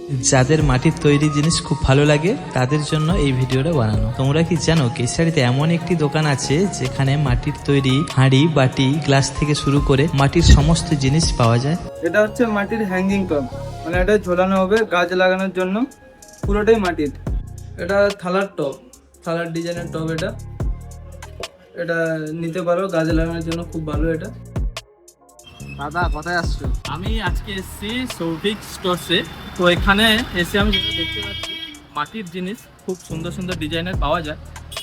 যাদের মাটির তৈরি জিনিস খুব ভালো লাগে তাদের জন্য এই ভিডিওটা বানানো। তোমরা কি জানো কেশারিতে এমন একটি দোকান আছে যেখানে মাটির তৈরি হাঁড়ি, বাটি, গ্লাস থেকে শুরু করে মাটির সমস্ত জিনিস পাওয়া যায়। এটা হচ্ছে মাটির হ্যাঙ্গিং টব, মানে এটা ঝোলানো হবে গাছ লাগানোর জন্য, পুরোটাই মাটির। এটা থালার টব, থালার ডিজাইনের টব। এটা নিতে পারো গাছ লাগানোর জন্য, খুব ভালো এটা। দাদা কোথায় আসছো? আমি আজকে এসেছি সৌভিক স্টোরসে। তো এখানে এসে আমি যেটা দেখতে পাচ্ছি মাটির জিনিস খুব সুন্দর সুন্দর ডিজাইনের পাওয়া যায়।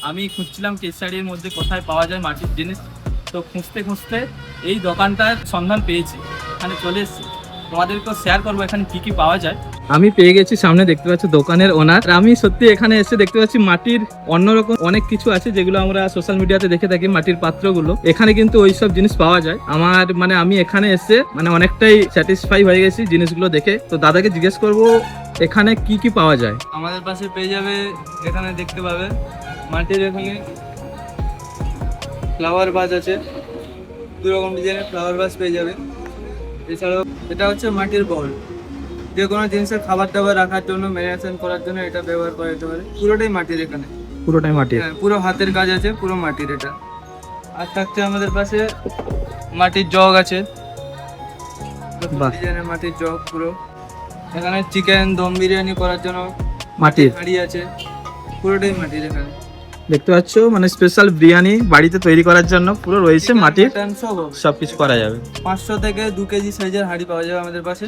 আমি খুঁজছিলাম কেশারির মধ্যে কোথায় পাওয়া যায় মাটির জিনিস। তো খুঁজতে খুঁজতে এই দোকানটার সন্ধান পেয়েছি, এখানে চলে এসেছি। তোমাদেরকেও শেয়ার করবো এখানে কি কি পাওয়া যায়। আমি পেয়ে গেছি, সামনে দেখতে পাচ্ছি দোকানের ওনার। আমি সত্যি এখানে এসে দেখতে পাচ্ছি মাটির অন্যরকম অনেক কিছু আছে যেগুলো আমরা সোশ্যাল মিডিয়াতে দেখে থাকি, মাটির পাত্রগুলো। এখানে কিন্তু ওই সব জিনিস পাওয়া যায়। আমি এখানে এসে অনেকটাই স্যাটিসফাই হয়ে গেছি জিনিসগুলো দেখে। তো দাদাকে জিজ্ঞেস করবো এখানে কি কি পাওয়া যায়। আমাদের পাশে পেয়ে যাবে, এখানে দেখতে পাবে মাটির এখানে ফ্লাওয়ার ভাস আছে, দু রকম ডিজাইনের ফ্লাওয়ার ভাস পেয়ে যাবে। এছাড়াও এটা হচ্ছে মাটির বল, যে কোনো জিনিসের খাবার দাবার রাখার জন্য, ম্যারিনেশন করার জন্য এটা ব্যবহার করা যেতে পারে। পুরোটাই মাটির, এখানে পুরোটাই মাটির। হ্যাঁ, পুরো হাতের কাজ আছে, পুরো মাটির এটা। আর থাকছে আমাদের পাশে মাটির জগ আছে, ডিজাইনের মাটির জগ পুরো। এখানে চিকেন দম বিরিয়ানি করার জন্য মাটির হাঁড়ি আছে, পুরোটাই মাটির। এখানে দেখতে পাচ্ছ স্পেশাল বিরিয়ানি বাড়িতে তৈরি করার জন্য পুরো রয়েছে মাটির, সবকিছু করা যাবে। 500 থেকে 2 কেজি সাইজের হাঁড়ি পাওয়া যাবে আমাদের পাশে।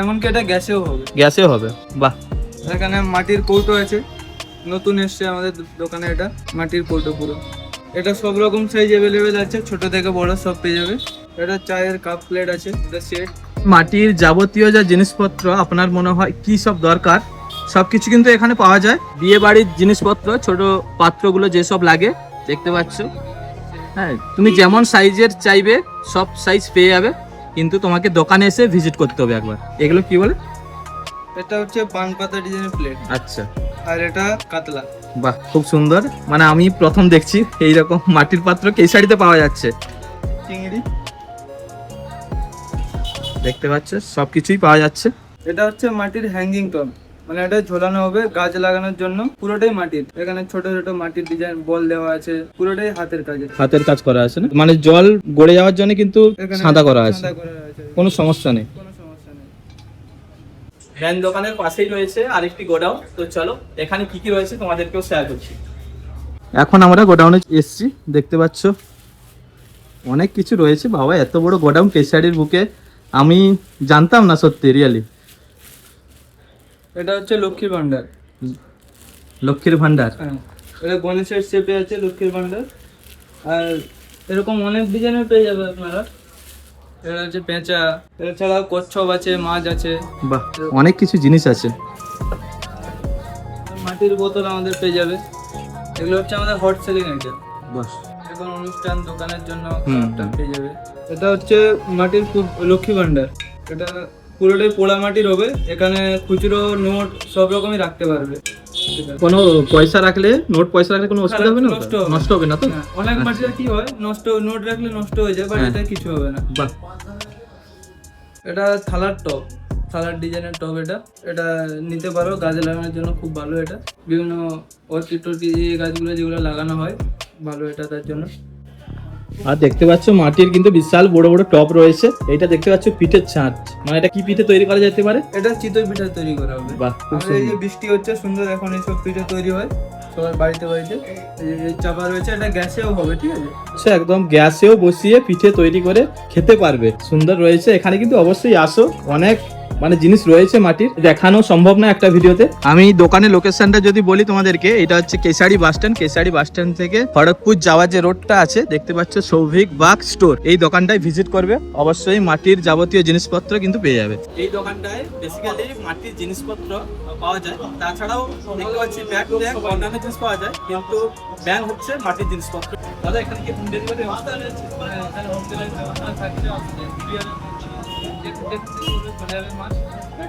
এমনকি এটা গ্যাসেও হবে। বাহ। এখানে মাটির কৌটো আছে, নতুন এসছে আমাদের দোকানে এটা মাটির কৌটো পুরো। এটা সব রকম সাইজ অ্যাভেলেবেল আছে, ছোট থেকে বড় সব পেয়ে যাবে। এটা চায়ের কাপ প্লেট আছে, এটা সেট। মাটির যাবতীয় যা জিনিসপত্র আপনার মনে হয় কি সব দরকার সবকিছু কিন্তু এখানে পাওয়া যায়। বিয়ে বাড়ির জিনিসপত্র, ছোট পাত্রগুলো যেসব লাগে দেখতে পাচ্ছ। হ্যাঁ, তুমি যেমন সাইজের চাইবে সব সাইজ পেয়ে যাবে, কিন্তু তোমাকে দোকানে এসে ভিজিট করতে হবে একবার। এগুলো কি বলে? এটা হচ্ছে পান পাতা ডিজাইনের প্লেট। আচ্ছা। আর এটা কাতলা। বাহ, খুব সুন্দর। আমি প্রথম দেখছি এইরকম মাটির পাত্র কেশারিতে পাওয়া যাচ্ছে। চিংড়ি দেখতে পাচ্ছ সবকিছুই পাওয়া যাচ্ছে। এটা হচ্ছে মাটির হ্যাঙ্গিং টব, মানে এটা ঝোলানো হবে গাছ লাগানোর জন্য, পুরোটাই মাটির। এখানে ছোট ছোট মাটির ডিজাইন বল দেওয়া আছে, পুরোটাই হাতের কাজ করা আছে না, জল গড়ে যাওয়ার জন্য কিন্তু সাদা করা আছে, কোনো সমস্যা নেই। ভ্যান দোকানের পাশেই রয়েছে আরেকটি গোডাউন। তো চলো এখানে কি কি রয়েছে তোমাদেরকেও শেয়ার করছি। এখন আমরা গোডাউনে এসেছি, দেখতে পাচ্ছ অনেক কিছু রয়েছে। বাবা, এত বড় গোডাউন কেশারির বুকে আমি জানতাম না সত্যি, রিয়েলি। এটা হচ্ছে লক্ষ্মীর ভান্ডার। লক্ষ্মীর ভান্ডার, হ্যাঁ, এটা গণেশের শেপে আছে লক্ষ্মীর ভান্ডার। আর এরকম অনেক ডিজাইনের পেয়ে যাবে আপনারা। এটা হচ্ছে পেঁচা, এছাড়াও কচ্ছপ আছে, মাছ আছে। বাহ, অনেক কিছু জিনিস আছে। মাটির বোতল আমাদের পেয়ে যাবে। এগুলো হচ্ছে আমাদের হট সেলিং আইটেম। বাহ, এখন অনুষ্ঠান দোকানের জন্য খাবারটা পেয়ে যাবে। এটা হচ্ছে মাটির লক্ষ্মী ভান্ডার। এটা পুরোটাই পোড়া মাটির হবে। এখানে খুচরো নোট সব রকমই রাখতে পারবে। কোনো পয়সা রাখলে কোনো অসুবিধা হবে না? নষ্ট হবে না তো? অনেক মাটির কি হয়, নোট রাখলে নষ্ট হয়ে যায়, বাট এটা কিছু হবে না। বাহ। এটা থালার টব, থালার ডিজাইনের টব। এটা নিতে পারো গাছ লাগানোর জন্য, খুব ভালো। এটা বিভিন্ন অর্কিড গাছগুলো যেগুলো লাগানো হয়, ভালো এটা তার জন্য। আর দেখতে পাচ্ছ মাটির কিন্তু বিশাল বড় বড় টব রয়েছে। এটা দেখতে পাচ্ছ পিঠের ছাঁচ, এটা কি পিঠে তৈরি করা যেতে পারে? এটা চিতই পিঠা তৈরি করা হবে। বাহ, আমাদের এই যে বৃষ্টি হচ্ছে সুন্দর, এখন এইসব পিঠে তৈরি হয় সবার বাড়িতে। এই চাপা রয়েছে, এটা গ্যাসেও হবে, ঠিক আছে? আচ্ছা, একদম গ্যাসেও বসিয়ে পিঠে তৈরি করে খেতে পারবে। সুন্দর রয়েছে। এখানে কিন্তু অবশ্যই আসো, অনেক জিনিস রয়েছে মাটির, দেখানো সম্ভব না একটা ভিডিওতে। আমি দোকানের লোকেশনটা যদি বলি তোমাদেরকে, এটা হচ্ছে Kesari bus stand. Kesari bus stand থেকে খড়গপুর যাওয়ার যে রোডটা আছে দেখতে পাচ্ছ, সৌভিক বাগ স্টোর। এই দোকানটায় ভিজিট করবে, অবশ্যই মাটির যাবতীয় জিনিসপত্র কিন্তু পেয়ে যাবে। এই দোকানটায় বেসিক্যালি মাটির জিনিসপত্র পাওয়া যায়। তাছাড়াও দেখতে পাচ্ছি ব্যাগ অন্যান্য জিনিস পাওয়া যায়, কিন্তু ব্যাগ হচ্ছে মাটির জিনিসপত্র। দাদা, এখানে কি হোম ডেলিভারি ব্যবস্থা রয়েছে? এখানে হোম ডেলিভারি ব্যবস্থা থাকছে।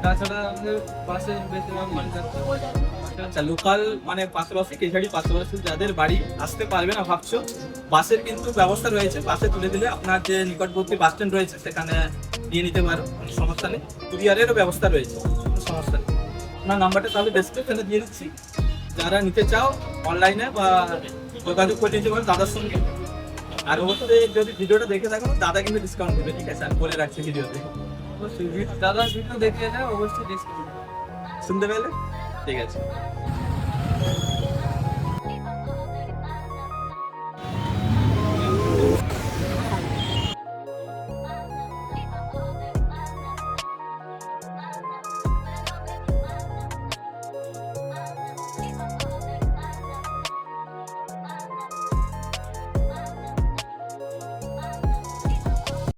তাছাড়া আমাদের পাশে বেশিরভাগ মানুষ আছে। আচ্ছা, লোকাল পাশাপাশি কেশারি পাশাপাশি যাদের বাড়ি আসতে পারবে না ভাবছো, বাসের কিন্তু ব্যবস্থা রয়েছে। বাসে তুলে দিলে আপনার যে নিকটবর্তী বাস স্ট্যান্ড রয়েছে সেখানে নিয়ে নিতে পারো, কোনো সমস্যা নেই। কুরিয়ারেরও ব্যবস্থা রয়েছে। কোনো সমস্যা নেই। আপনার নাম্বারটা তাহলে ডেসক্রিপশনে দিয়ে দিচ্ছি, যারা নিতে চাও অনলাইনে বা যোগাযোগ করে নিতে পারো দাদার সঙ্গে। আর অবশ্যই যদি ভিডিওটা দেখে থাকো দাদা কিন্তু ডিসকাউন্ট দেবে, ঠিক আছে? আমি বলে রাখছি ভিডিওতে। অবশ্যই দাদা ভিডিও দেখে এলে অবশ্যই ডিসকাউন্ট। শুনতে পেলে? ঠিক আছে।